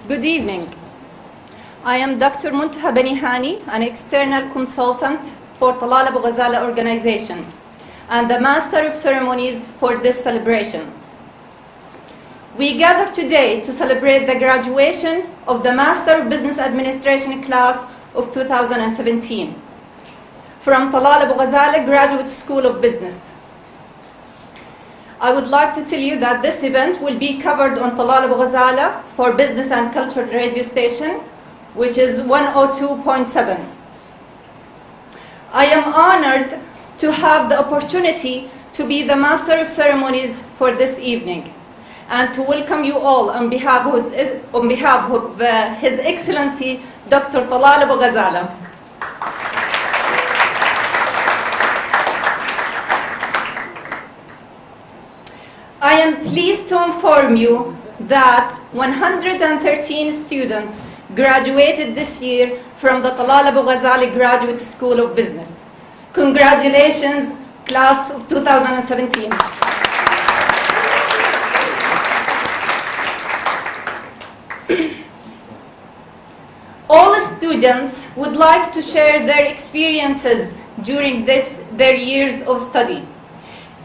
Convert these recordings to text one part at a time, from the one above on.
Good evening. I am Dr. Muntaha Benihani, an external consultant for Talal Abu-Ghazaleh organization and the Master of Ceremonies for this celebration. We gather today to celebrate the graduation of the Master of Business Administration class of 2017 from Talal Abu-Ghazaleh Graduate School of Business. I would like to tell you that this event will be covered on Talal Abu-Ghazaleh for Business and Culture radio station, which is 102.7. I am honored to have the opportunity to be the Master of Ceremonies for this evening and to welcome you all on behalf of His Excellency Dr. Talal Abu-Ghazaleh. I am pleased to inform you that 113 students graduated this year from the Talal Abu-Ghazaleh Graduate School of Business. Congratulations, class of 2017. All students would like to share their experiences during their years of study.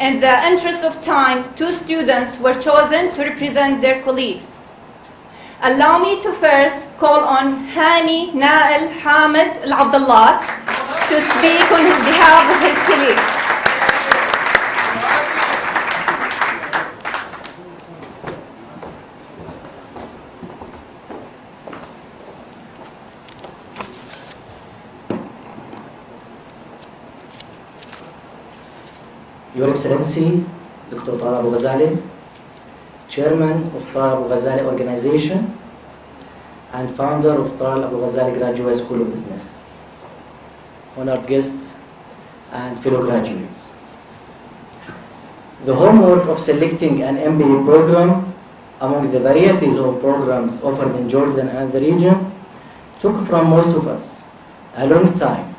In the interest of time, 2 students were chosen to represent their colleagues. Allow me to first call on Hani Nael Hamid Al Abdullah to speak on behalf of his colleague. Your Excellency, Dr. Talal Abu-Ghazaleh, Chairman of Talal Abu-Ghazaleh Organization and founder of Talal Abu-Ghazaleh Graduate School of Business, honored guests and fellow graduates. The homework of selecting an MBA program among the varieties of programs offered in Jordan and the region took from most of us a long time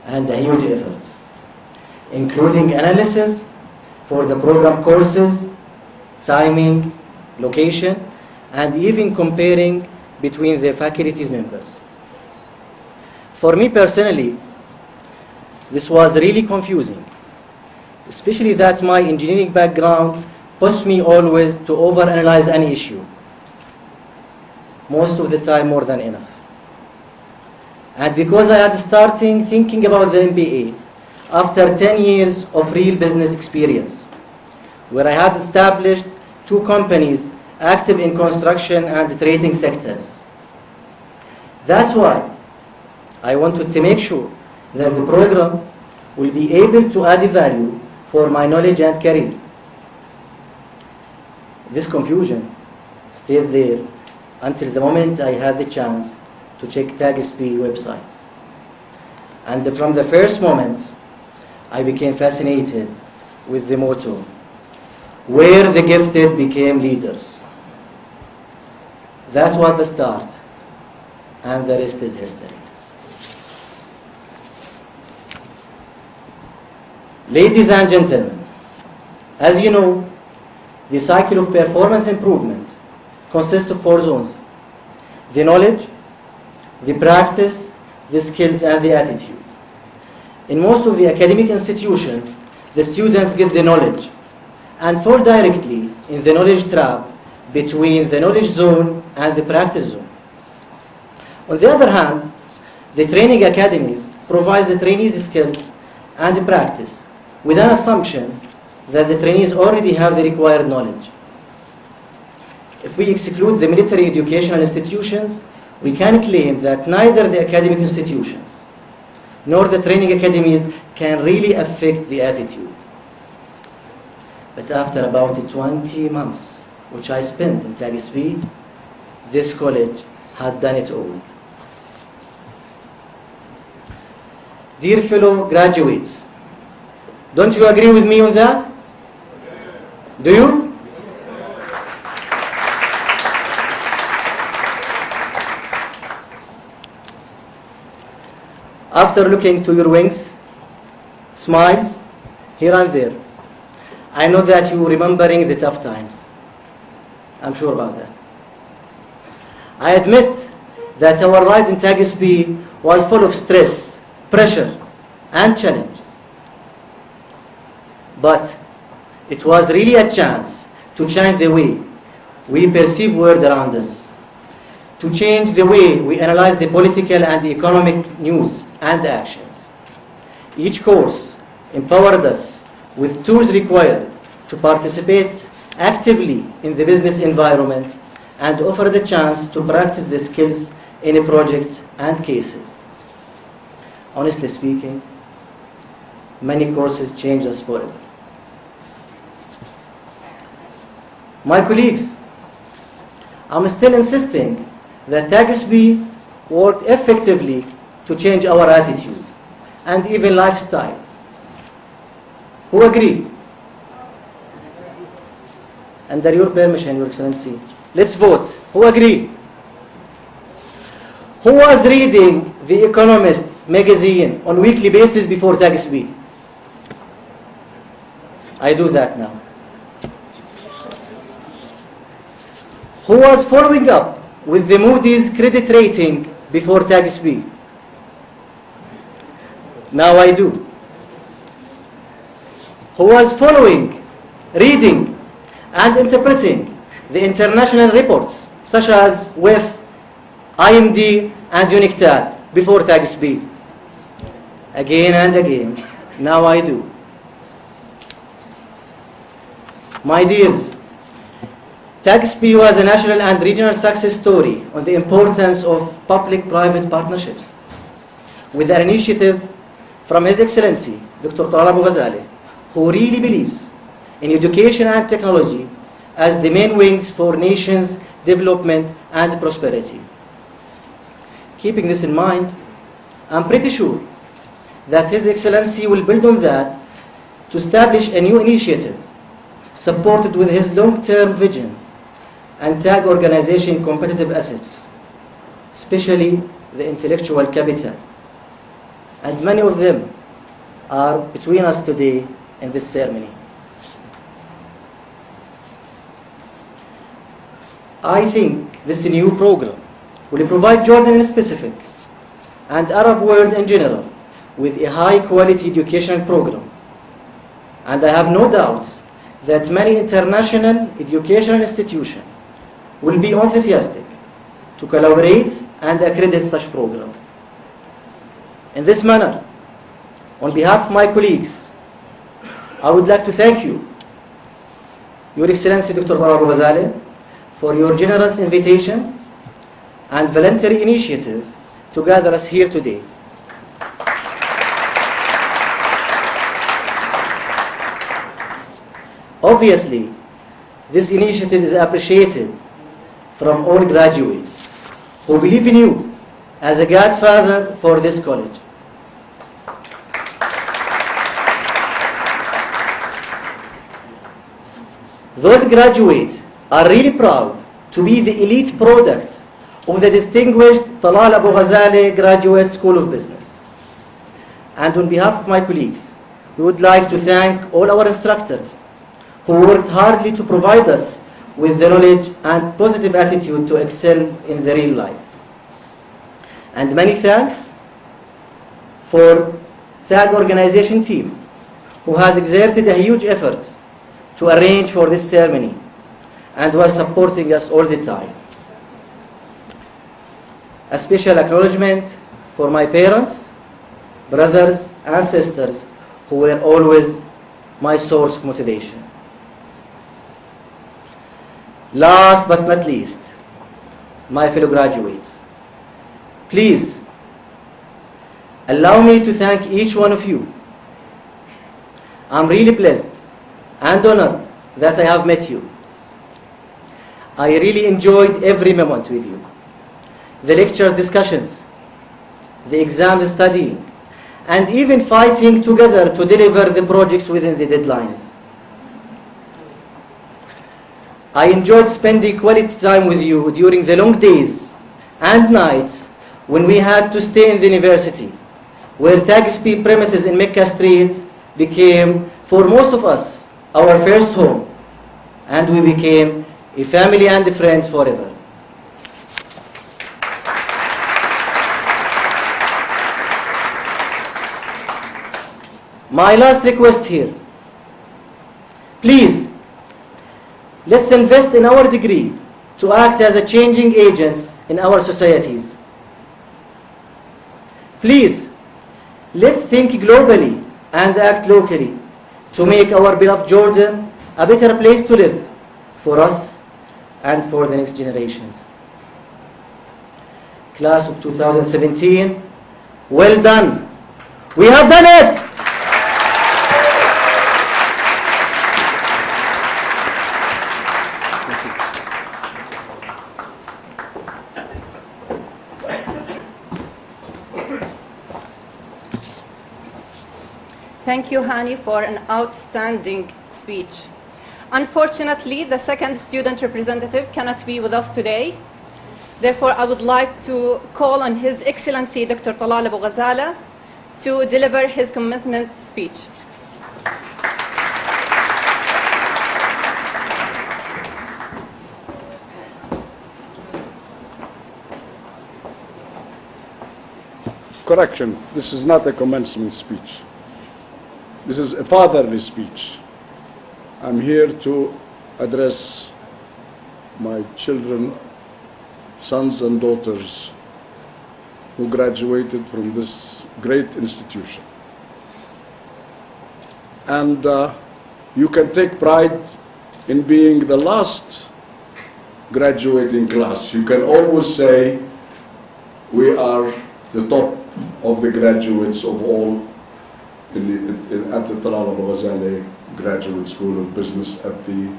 and a huge effort, including analysis for the program courses, timing, location, and even comparing between the faculty's members. For me personally, this was really confusing, especially that my engineering background pushed me always to overanalyze any issue, most of the time more than enough. And because I had started thinking about the MBA after 10 years of real business experience, where I had established 2 companies active in construction and trading sectors. That's why I wanted to make sure that the program will be able to add value for my knowledge and career. This confusion stayed there until the moment I had the chance to check TagSP website. And from the first moment, I became fascinated with the motto, where the gifted became leaders. That was the start, and the rest is history. Ladies and gentlemen, as you know, the cycle of performance improvement consists of 4 zones: the knowledge, the practice, the skills, and the attitude. In most of the academic institutions, the students get the knowledge and fall directly in the knowledge trap between the knowledge zone and the practice zone. On the other hand, the training academies provide the trainees skills and practice with an assumption that the trainees already have the required knowledge. If we exclude the military educational institutions, we can claim that neither the academic institutions nor the training academies can really affect the attitude. But after about 20 months, which I spent in TagSP, this college had done it all. Dear fellow graduates, don't you agree with me on that? Do you? After looking to your wings, smiles here and there, I know that you are remembering the tough times. I'm sure about that. I admit that our ride in TAGSB was full of stress, pressure, and challenge. But it was really a chance to change the way we perceive world around us, to change the way we analyze the political and the economic news and actions. Each course empowered us with tools required to participate actively in the business environment and offer the chance to practice the skills in projects and cases. Honestly speaking, many courses changed us forever. My colleagues, I'm still insisting that TAGSB worked effectively to change our attitude and even lifestyle. Who agree? Under your permission, Your Excellency, let's vote. Who agree? Who was reading The Economist magazine on weekly basis before TAGSB? I do that now. Who was following up with the Moody's credit rating before TAGSB? Now I do. Who was following, reading, and interpreting the international reports such as WEF, IMD, and UNICTAD before TAGSB? Again and again, now I do. My dears, TAGSB was a national and regional success story on the importance of public-private partnerships, with an initiative from His Excellency, Dr. Talal Abu-Ghazaleh, who really believes in education and technology as the main wings for nations' development and prosperity. Keeping this in mind, I'm pretty sure that His Excellency will build on that to establish a new initiative supported with his long-term vision and tag organization competitive assets, especially the intellectual capital. And many of them are between us today in this ceremony. I think this new program will provide Jordan in specific and Arab world in general with a high-quality educational program. And I have no doubts that many international educational institutions will be enthusiastic to collaborate and accredit such program. In this manner, on behalf of my colleagues, I would like to thank you, Your Excellency Dr. Talal Abu-Ghazaleh, for your generous invitation and voluntary initiative to gather us here today. Obviously, this initiative is appreciated from all graduates who believe in you as a godfather for this college. Those graduates are really proud to be the elite product of the distinguished Talal Abu-Ghazaleh Graduate School of Business. And on behalf of my colleagues, we would like to thank all our instructors who worked hardly to provide us with the knowledge and positive attitude to excel in the real life. And many thanks for TAG organization team who has exerted a huge effort to arrange for this ceremony and was supporting us all the time. A special acknowledgement for my parents, brothers, and sisters who were always my source of motivation. Last but not least, my fellow graduates, please allow me to thank each one of you. I'm really blessed and honored that I have met you. I really enjoyed every moment with you. The lectures, discussions, the exams studying, and even fighting together to deliver the projects within the deadlines. I enjoyed spending quality time with you during the long days and nights when we had to stay in the university, where TAGSB premises in Mecca Street became, for most of us, our first home, and we became a family and friends forever. my last request here, please, let's invest in our degree to act as a changing agents in our societies. Please, let's think globally and act locally to make our beloved Jordan a better place to live for us and for the next generations. Class of 2017, well done. We have done it! Thank you, Hani, for an outstanding speech. Unfortunately, the second student representative cannot be with us today. Therefore, I would like to call on His Excellency Dr. Talal Abu-Ghazaleh to deliver his commencement speech. Correction, this is not a commencement speech. This is a fatherly speech. I'm here to address my children, sons and daughters who graduated from this great institution. And you can take pride in being the last graduating class. You can always say, we are the top of the graduates of all at the Talal Abu-Ghazaleh Graduate School of Business at the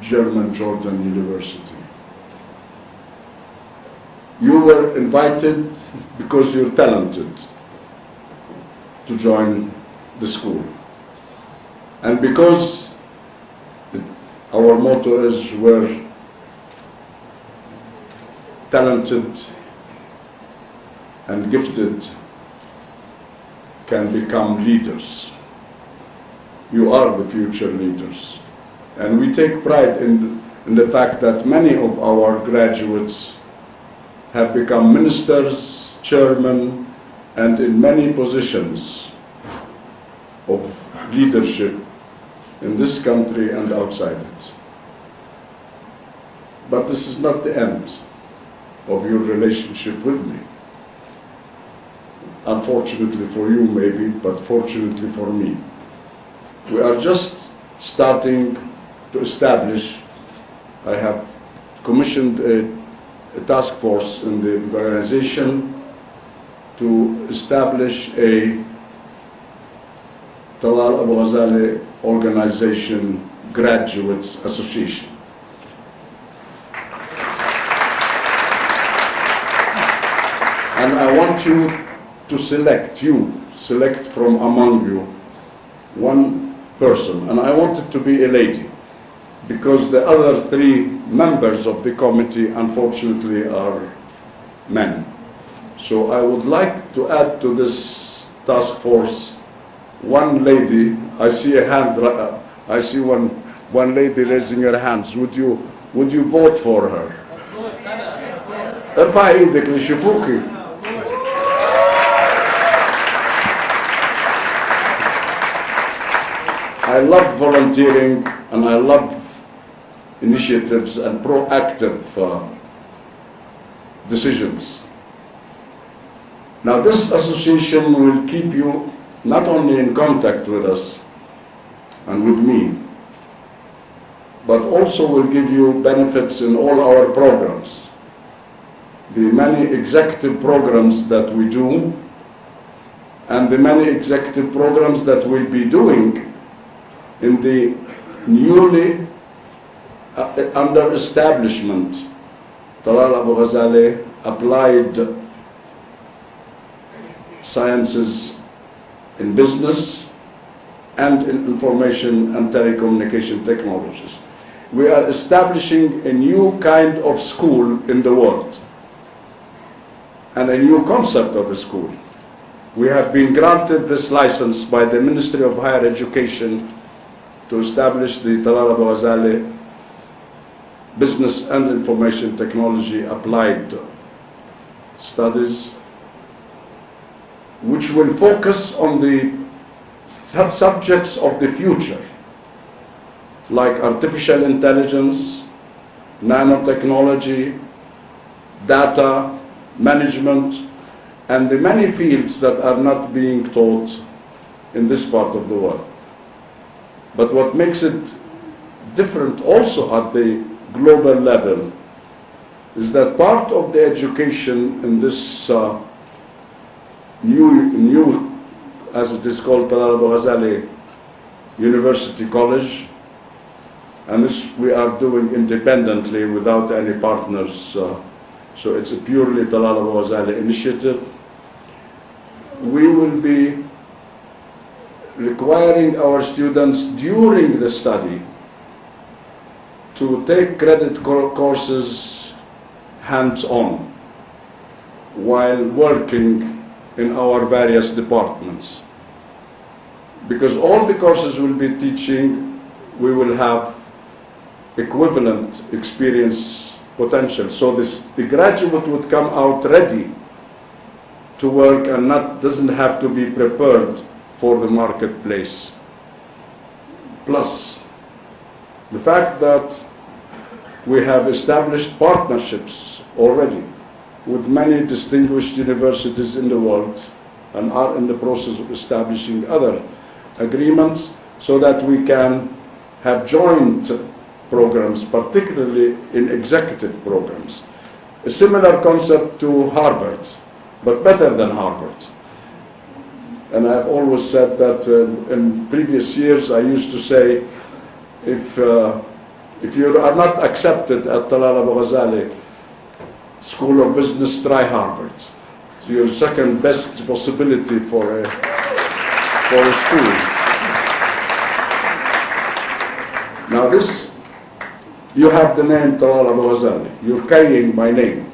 German Jordan University. You were invited because you're talented to join the school. And because our motto is we're talented and gifted can become leaders. You are the future leaders. And we take pride in the fact that many of our graduates have become ministers, chairmen, and in many positions of leadership in this country and outside it. But this is not the end of your relationship with me. Unfortunately for you maybe, but fortunately for me. We are just starting to establish, I have commissioned a task force in the organization to establish a Talal Abu-Ghazaleh Organization Graduates Association. And I want you to select from among you one person, and I want it to be a lady, because the other three members of the committee unfortunately are men. So I would like to add to this task force one lady. I see a hand, I see one lady raising her hands. Would you vote for her? ارفعي ايدك ليشوفوكي. I love volunteering and I love initiatives and proactive decisions. Now this association will keep you not only in contact with us and with me, but also will give you benefits in all our programs. The many executive programs that we do and the many executive programs that we'll be doing in the newly under establishment Talal Abu-Ghazaleh Applied Sciences in Business and in Information and Telecommunication Technologies. We are establishing a new kind of school in the world and a new concept of a school. We have been granted this license by the Ministry of Higher Education to establish the Talal Abu-Ghazaleh Business and Information Technology Applied Studies which will focus on the subjects of the future, like artificial intelligence, nanotechnology, data management, and the many fields that are not being taught in this part of the world. But what makes it different also at the global level is that part of the education in this new, as it is called, Talal Abu-Ghazaleh University College, and this we are doing independently without any partners, so it's a purely Talal Abu-Ghazaleh initiative. We will be requiring our students during the study to take credit courses hands-on while working in our various departments. Because all the courses we'll be teaching, we will have equivalent experience potential. So the graduate would come out ready to work and doesn't have to be prepared for the marketplace. Plus, the fact that we have established partnerships already with many distinguished universities in the world and are in the process of establishing other agreements so that we can have joint programs, particularly in executive programs. A similar concept to Harvard, but better than Harvard. And I've always said that in previous years I used to say, if you are not accepted at Talal Abu-Ghazaleh School of Business, try Harvard. It's your second best possibility for a school. Now this, you have the name Talal Abu-Ghazaleh. You're carrying my name.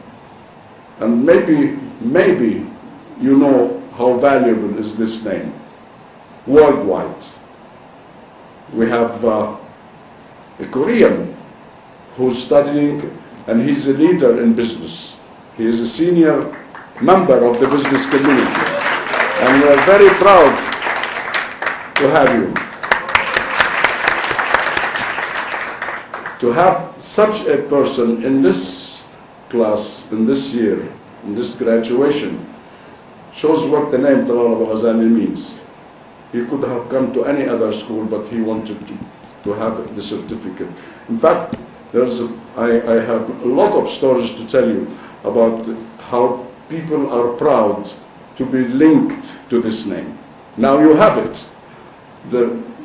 And maybe you know how valuable is this name worldwide. We have a Korean who's studying, and he's a leader in business. He is a senior member of the business community, and we are very proud to have you. To have such a person in this class, in this year, in this graduation, shows what the name Talal Abu-Ghazaleh means. He could have come to any other school, but he wanted to have the certificate. In fact, I have a lot of stories to tell you about how people are proud to be linked to this name. Now you have it.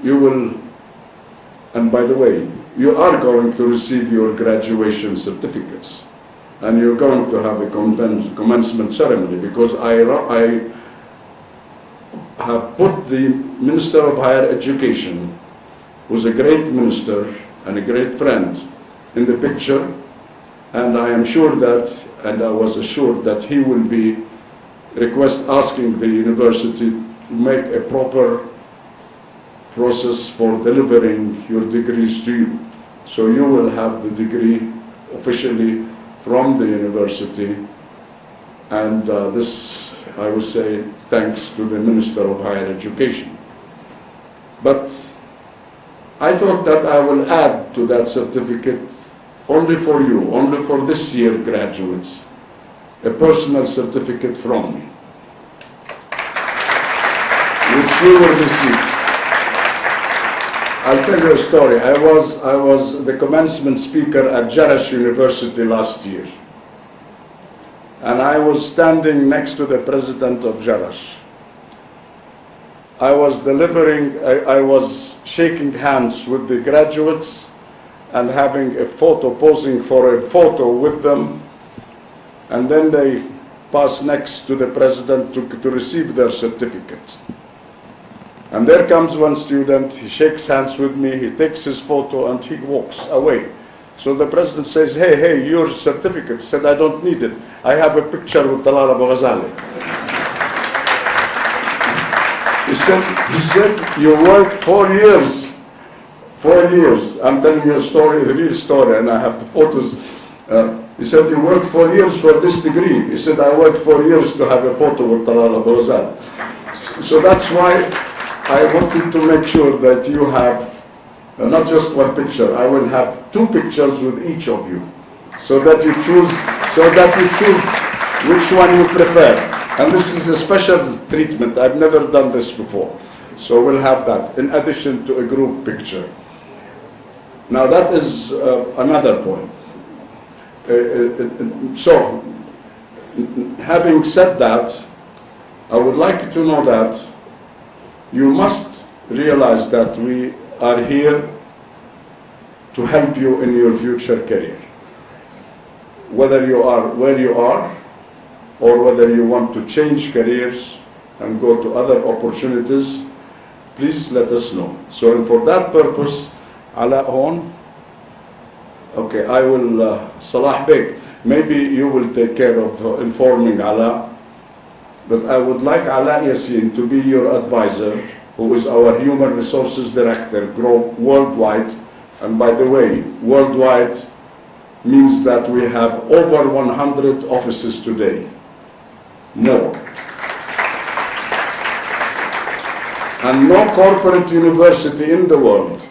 You will, and by the way, you are going to receive your graduation certificates. And you're going to have a commencement ceremony, because I have put the Minister of Higher Education, who's a great minister and a great friend, in the picture, and I am sure that, and I was assured that he will be asking the university to make a proper process for delivering your degrees to you. So you will have the degree officially from the university, and this, I would say, thanks to the Minister of Higher Education. But I thought that I will add to that certificate, only for you, only for this year graduates, a personal certificate from me, which you will receive. I'll tell you a story. I was the commencement speaker at Jerash University last year. And I was standing next to the president of Jerash. I was shaking hands with the graduates and having a photo, posing for a photo with them. And then they pass next to the president to receive their certificate. And there comes one student, he shakes hands with me, he takes his photo, and he walks away. So the president says, hey, your certificate. He said, I don't need it. I have a picture with Talal Abu-Ghazaleh. He said, you worked 4 years. 4 years. I'm telling you a story, the real story, and I have the photos. He said, you worked 4 years for this degree. He said, I worked 4 years to have a photo with Talal Abu-Ghazaleh. So that's why I wanted to make sure that you have not just one picture. I will have 2 pictures with each of you, so that you choose which one you prefer. And this is a special treatment. I've never done this before. So we'll have that in addition to a group picture. Now that is another point. So, having said that, I would like you to know that you must realize that we are here to help you in your future career. Whether you are where you are, or whether you want to change careers and go to other opportunities, please let us know. So, and for that purpose, Ala on. Okay, I will, Salah Beg, maybe you will take care of informing Ala, but I would like Ala Yassin to be your advisor, who is our Human Resources Director, worldwide. And by the way, worldwide means that we have over 100 offices today, more. And no corporate university in the world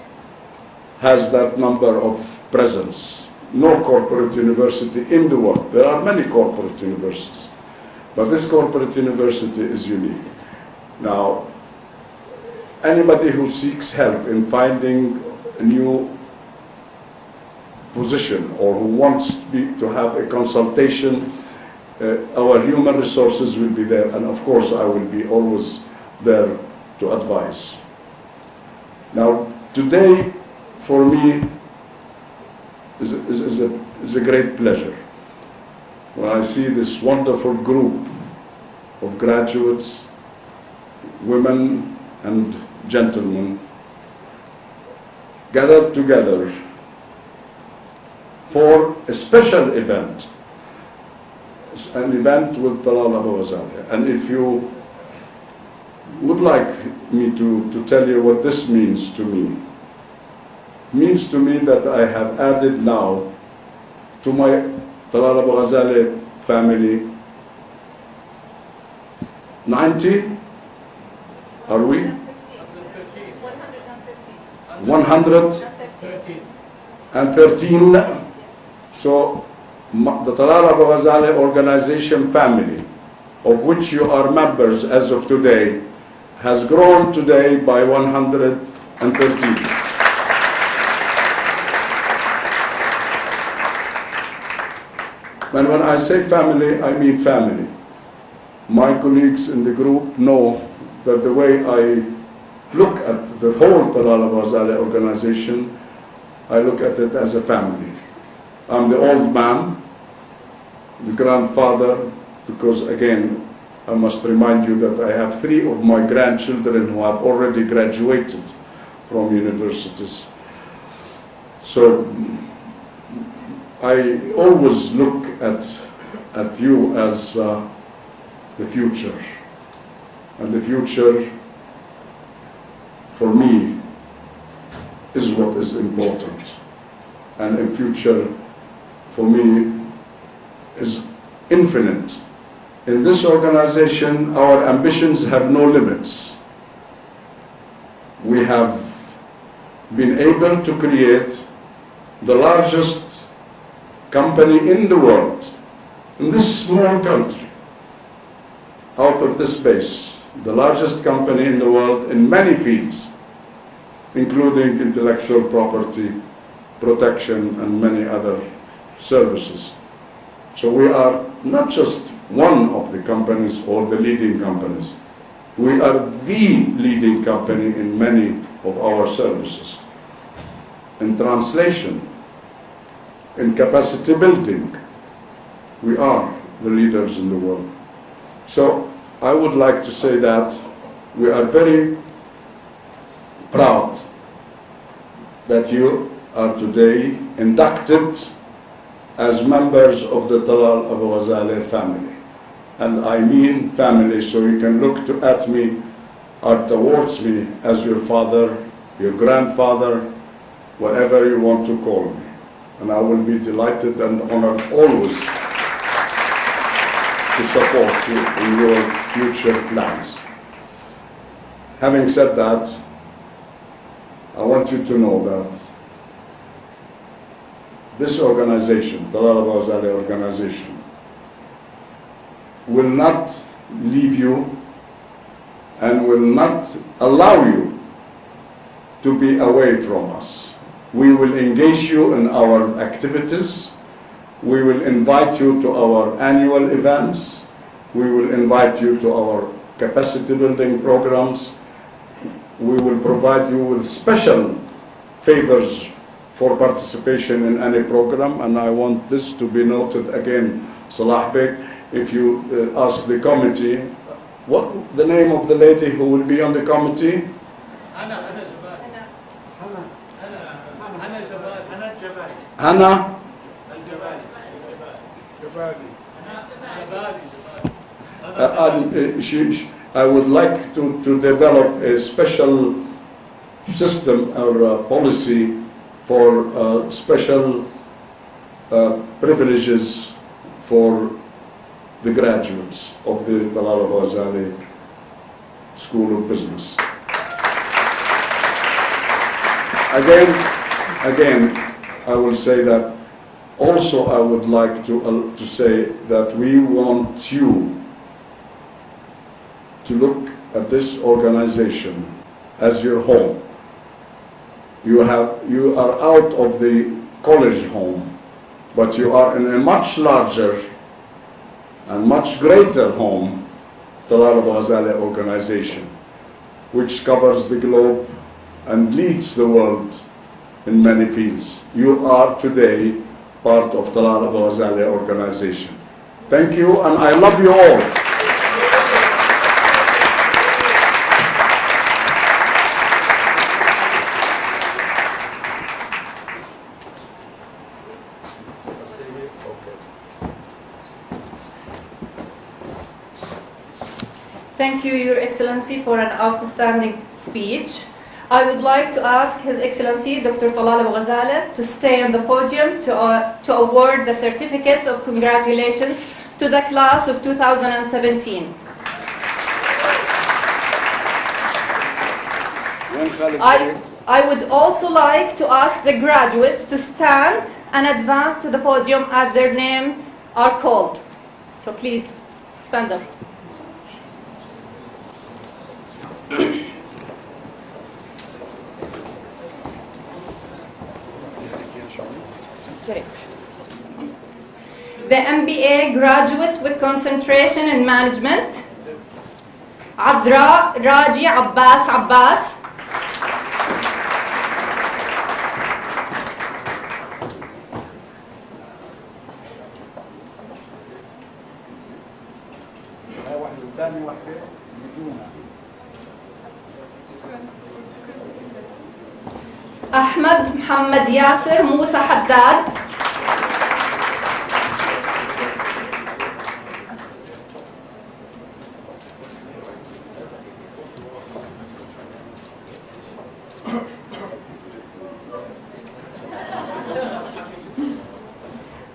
has that number of presence. No corporate university in the world. There are many corporate universities, but this corporate university is unique. Now, anybody who seeks help in finding a new position or who wants to have a consultation, our human resources will be there, and of course I will be always there to advise. Now, today, for me, is a great pleasure when I see this wonderful group of graduates, women and gentlemen, gathered together for a special event. It's an event with Talal Abu-Ghazaleh. And if you would like me to tell you what this means to me, it means to me that I have added now to my Talal Abu-Ghazaleh family 90, are we? 113. So the Talal Abu-Ghazaleh organization family, of which you are members as of today, has grown today by 113. And when I say family, I mean family. My colleagues in the group know that the way I look at the whole Talal Abu-Ghazaleh organization, I look at it as a family. I'm the old man, the grandfather, because again, I must remind you that I have 3 of my grandchildren who have already graduated from universities. So I always look at you as the future. And the future, for me, is what is important. And the future, for me, is infinite. In this organization, our ambitions have no limits. We have been able to create the largest company in the world, in this small country, out of this space, the largest company in the world in many fields, including intellectual property, protection, and many other services. So we are not just one of the companies or the leading companies. We are the leading company in many of our services. In translation, in capacity building, we are the leaders in the world. So I would like to say that we are very proud that you are today inducted as members of the Talal Abu-Ghazaleh family. And I mean family, so you can look at me or towards me as your father, your grandfather, whatever you want to call me. and I will be delighted and honored always to support you in your future plans. Having said that, I want you to know that this organization, Talal Abu-Ghazaleh organization, will not leave you and will not allow you to be away from us. We will engage you in our activities. We will invite you to our annual events. We will invite you to our capacity building programs. We will provide you with special favors for participation in any program, and I want this to be noted again, Salah Beg, if you ask the committee, what the name of the lady who will be on the committee? Hannah? I would like to develop a special system or policy for special privileges for the graduates of the Talal Abu-Ghazaleh School of Business. Again, I will say that also I would like to say that we want you to look at this organization as your home. You are out of the college home, but you are in a much larger and much greater home, Talal Abu-Ghazaleh organization, which covers the globe and leads the world in many fields. You are today part of Talal Abu-Ghazaleh organization. Thank you, and I love you all. Thank you, Your Excellency, for an outstanding speech. I would like to ask His Excellency Dr. Talal Abu-Ghazaleh to stay on the podium to award the certificates of congratulations to the class of 2017. I would also like to ask the graduates to stand and advance to the podium as their names are called. So please, stand up. The MBA graduates with concentration in management, Adra Raji Abbas. Ahmed Muhammad Yasser Musa Haddad.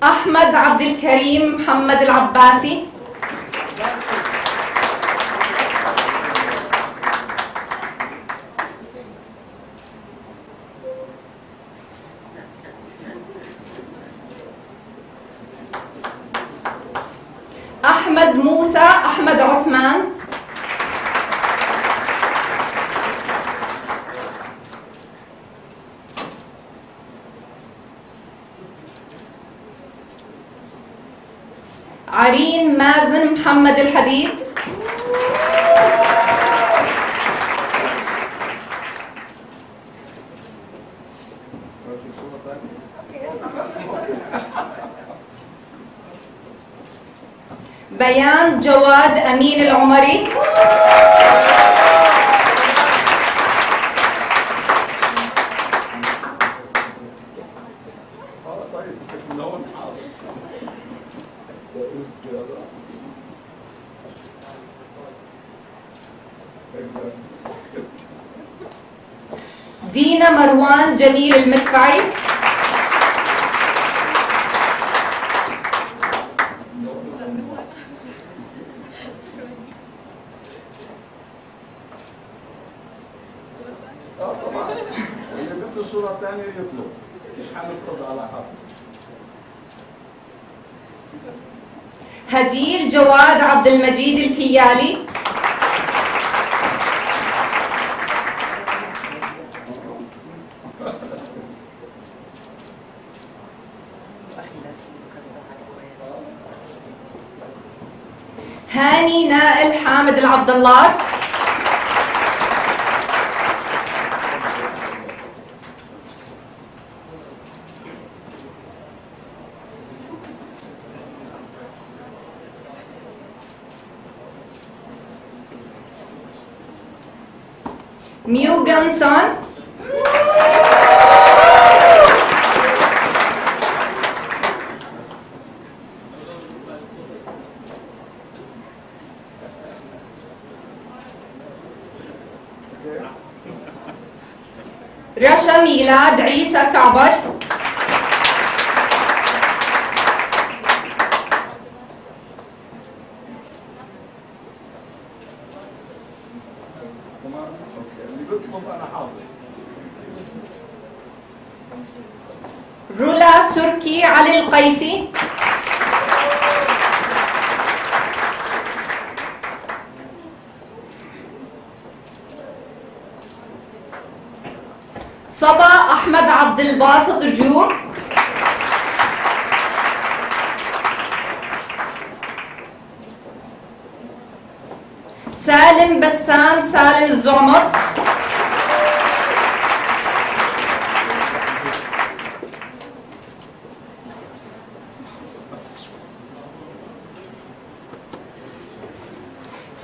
Ahmed Abdul Karim Muhammad Al-Abbasi. Ahmed Musa Ahmed Uthman. Areen Mazen Muhammad Al-Hadid. Bayan Jawad Amin Al-Umari. Dina Marwan Jamil Al-Midfa'i. صورة ثانية يطلب، مش حنفرض على حد. هديل جواد عبد المجيد الكيالي. هاني نائل حامد العبداللات. ميوغان سون. رشا ميلاد عيسى كعبر. رولا تركي علي القيسي. صبا أحمد عبد الباسط رجوع. سالم بسام سالم الزعمط.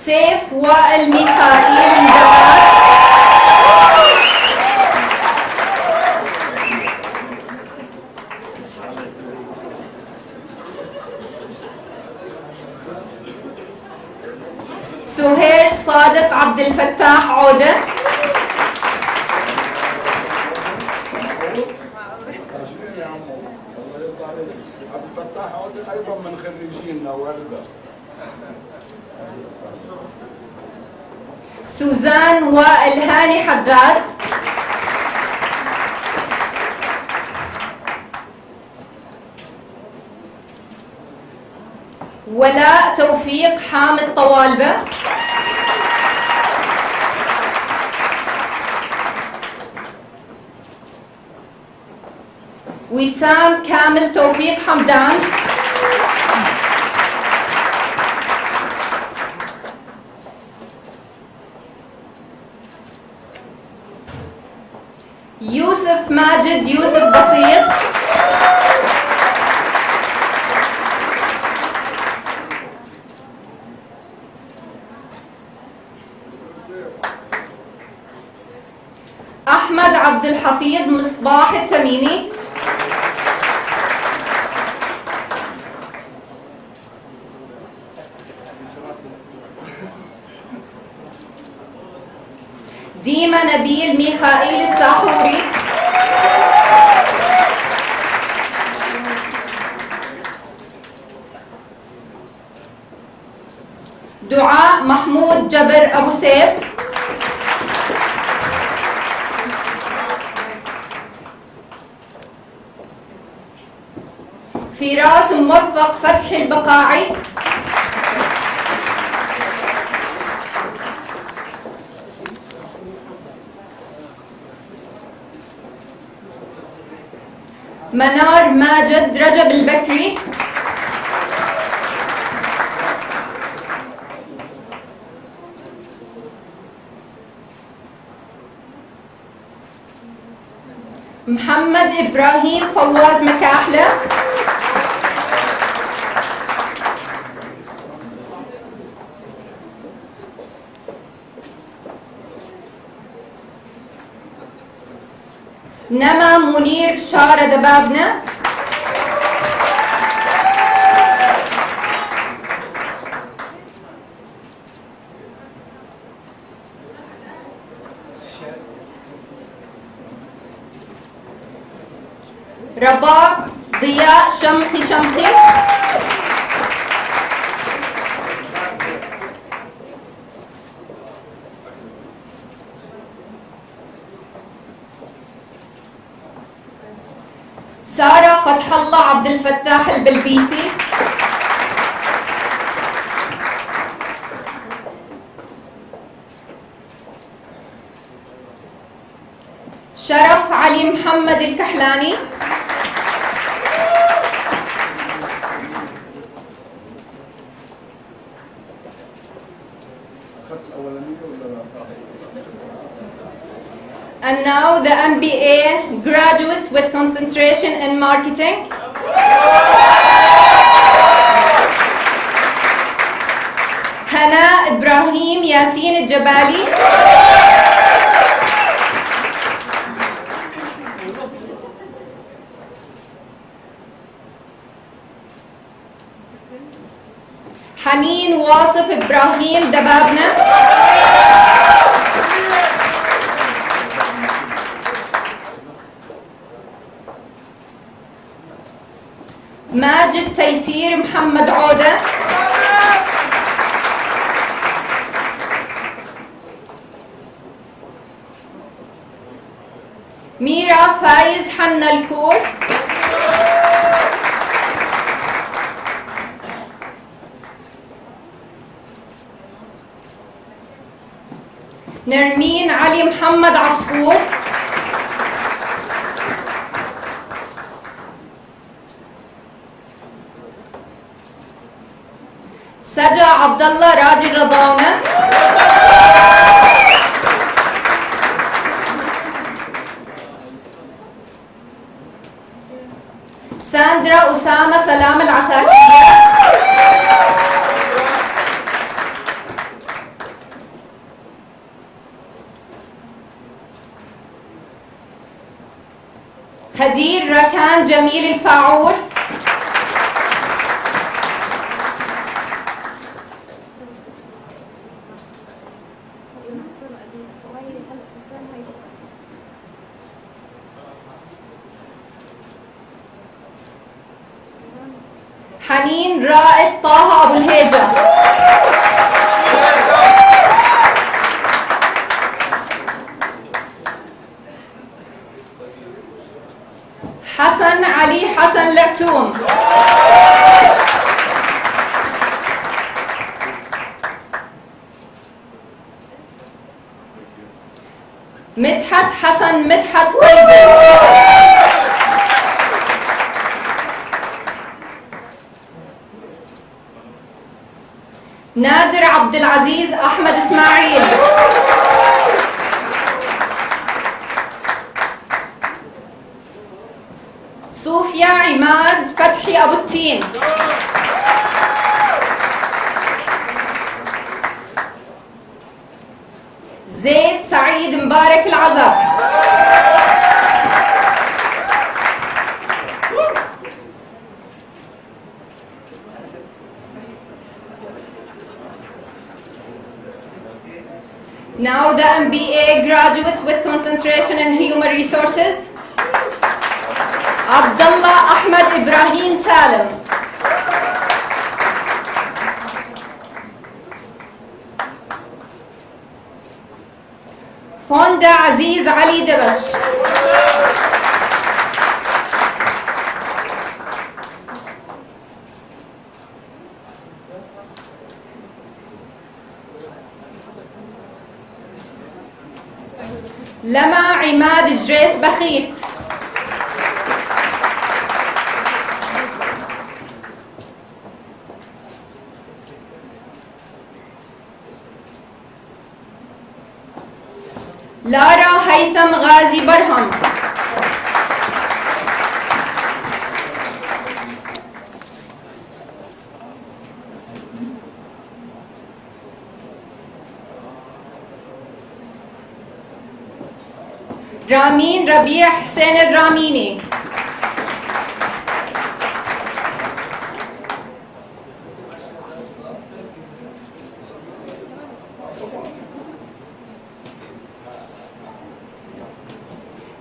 سيف وائل ميخائيل مدرات. سهير صادق عبد الفتاح عودة. عبد الفتاح عودة أيضا من خريجينا وردة. سوزان وائل هاني حداد. ولاء توفيق حامد طوالبة. وسام كامل توفيق حمدان. يوسف ماجد يوسف بسيط. أحمد عبد الحفيظ مصباح التميمي. ديما نبيل ميخائيل الساحوري. دعاء محمود جبر أبو سيف. فراس موفق فتحي البقاعي. منار ماجد رجب البكري. محمد إبراهيم فواز مكاحلة. نما منير بشارة دبابنة. رباع ضياء شمخي شمخي. الله عبد الفتاح البلبيسي. شرف علي محمد الكحلاني. And now the MBA graduates with concentration in marketing. Hana Ibrahim Yasin Al-Jabali. حنين واصف إبراهيم دبابنا. ماجد تيسير محمد عودة. ميرا فايز حنا الكور. نرمين علي محمد عصفور. سجا عبد الله راجل رضاونة. ساندرا أسامة سلام العساكرية. هدير ركان جميل الفاعور. حنين رائد طه أبو الهيجة. حسن علي حسن لعتوم. مدحت حسن مدحت فيضل. نادر عبد العزيز أحمد إسماعيل. صوفيا عماد فتحي أبو التين. زيد سعيد مبارك العزب. Now the MBA graduates with concentration in human resources. Abdullah Ahmed Ibrahim Salim. Fonda Aziz Ali Debash. لما عماد جريس بخيت. لارا هيثم غازي برهم. رامين ربيع حسين الراميني.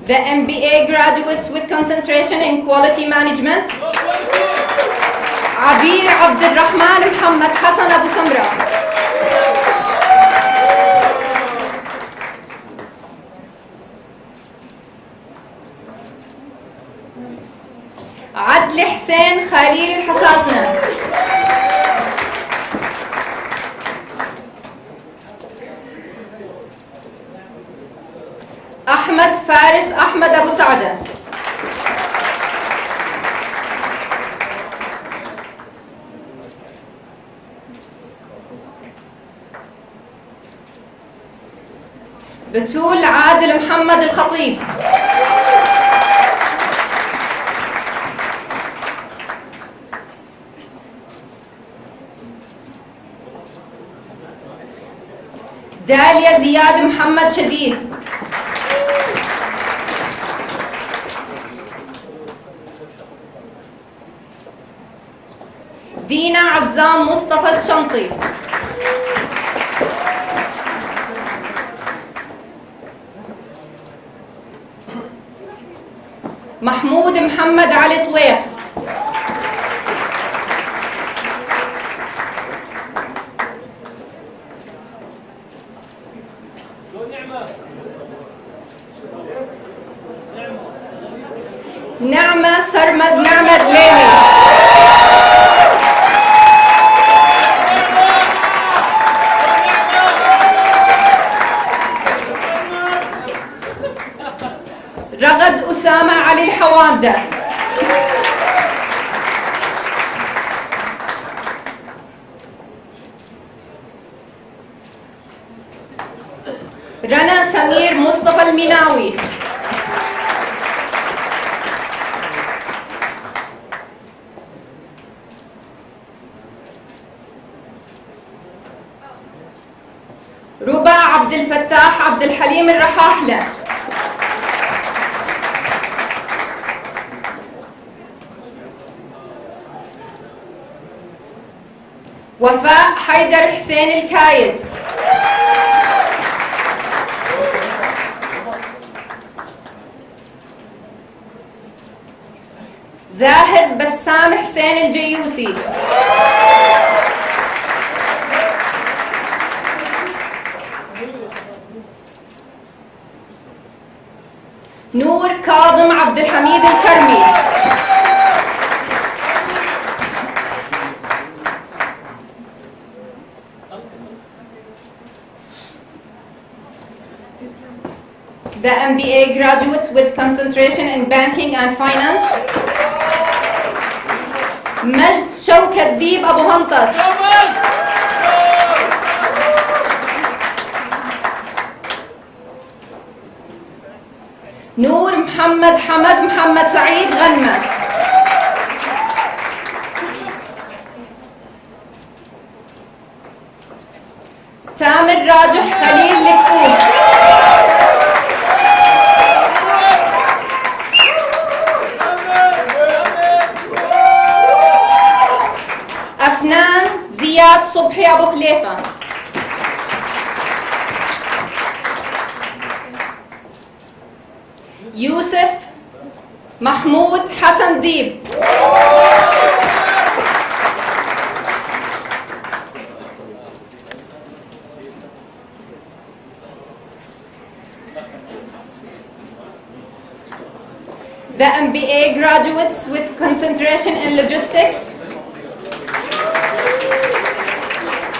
The MBA graduates with concentration in quality management. عبير عبد الرحمن محمد حسن أبو سمرة. عدل حسين خليل الحساسنة. أحمد فارس أحمد أبو سعدة. بتول عادل محمد الخطيب. داليا زياد محمد شديد. دينا عزام مصطفى الشنقي. محمود محمد علي طويق. نعمة سرمد نعمة ليمي. رغد أسامة علي الحوادة. رنا سمير مصطفى المناوي. ربا عبد الفتاح عبد الحليم الرحاحلة. وفاء حيدر حسين الكايد. زاهر بسام حسين الجيوسي. نور كاظم عبد الحميد الكرمي. The MBA graduates with concentration in banking and finance. مجد شوكة ديب أبو هنطش. نور محمد حمد محمد سعيد غنمة. تامر راجح خليل لكفوف. أفنان زياد صبحي أبو خليفة. يوسف محمود حسن ديب. The MBA graduates with concentration in logistics.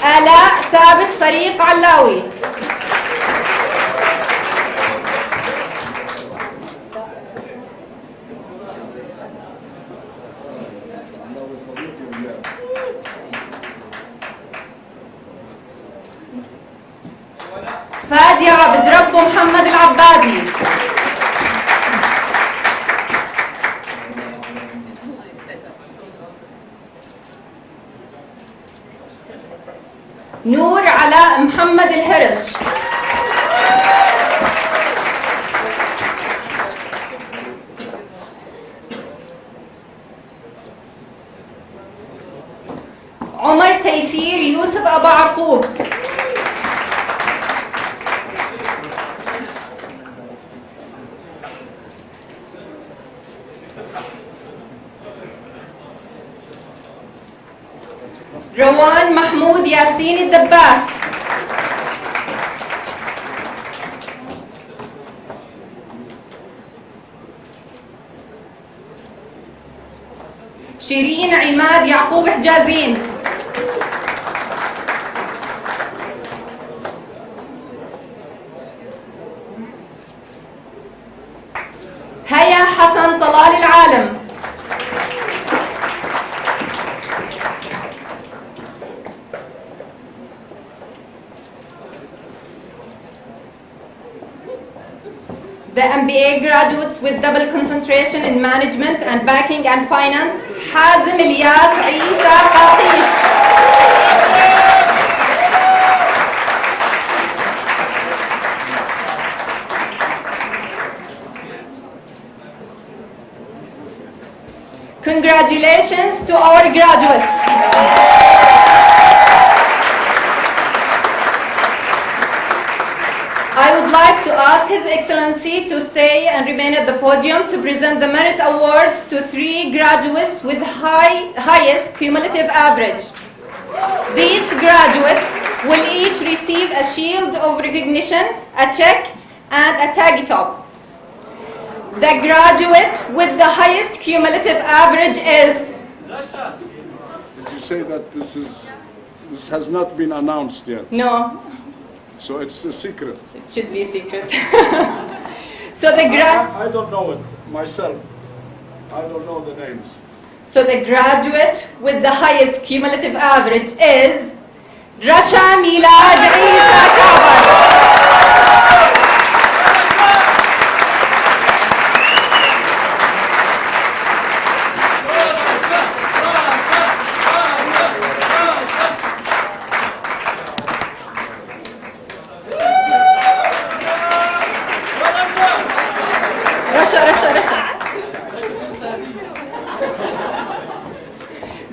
آلاء ثابت فريق علاوي. فادي عبد رب محمد العبادي. نور علاء محمد الهرش. عمر تيسير يوسف أبو عقوب. روان محمود ياسين الدباس. شيرين عماد يعقوب حجازين. هيا حسن طلال العالم. The MBA graduates with double concentration in management and banking and finance, حازم الياس عيسى قاطيش. Congratulations to our graduates. I would like to ask His Excellency to stay and remain at the podium to present the Merit Award to 3 graduates with highest cumulative average. These graduates will each receive a shield of recognition, a check, and a taggy top. The graduate with the highest cumulative average is... Did you say that this has not been announced yet? No. So it's a secret. It should be a secret. So the I don't know it myself. I don't know the names. So the graduate with the highest cumulative average is Rasha Milad Isa Kabar.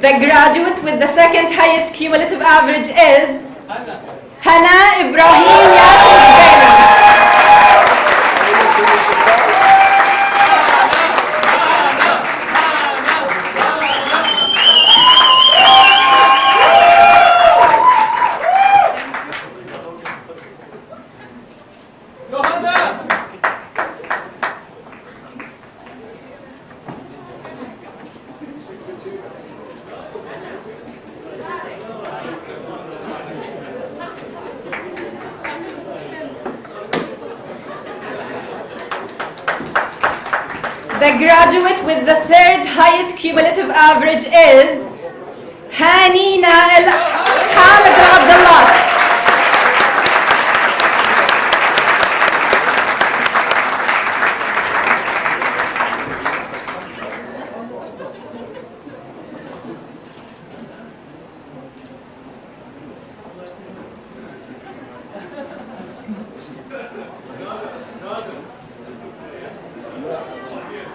The graduate with the second highest cumulative average is Hana Ibrahim Yasir Zainab. The graduate with the third highest cumulative average is Hani Nael Hamid Abdullah.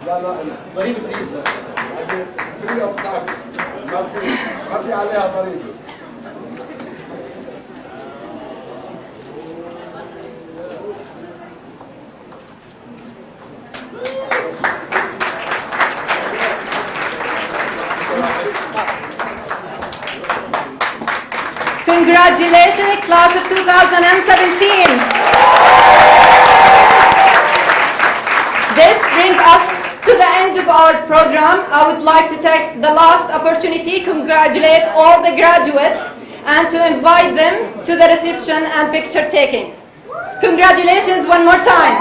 لا لا ضريبة رئيس بس فري اوف تاكس ما في عليها ضريبة. Congratulations, class of 2017. This brings us to the end of our program. I would like to take the last opportunity to congratulate all the graduates and to invite them to the reception and picture taking. Congratulations one more time.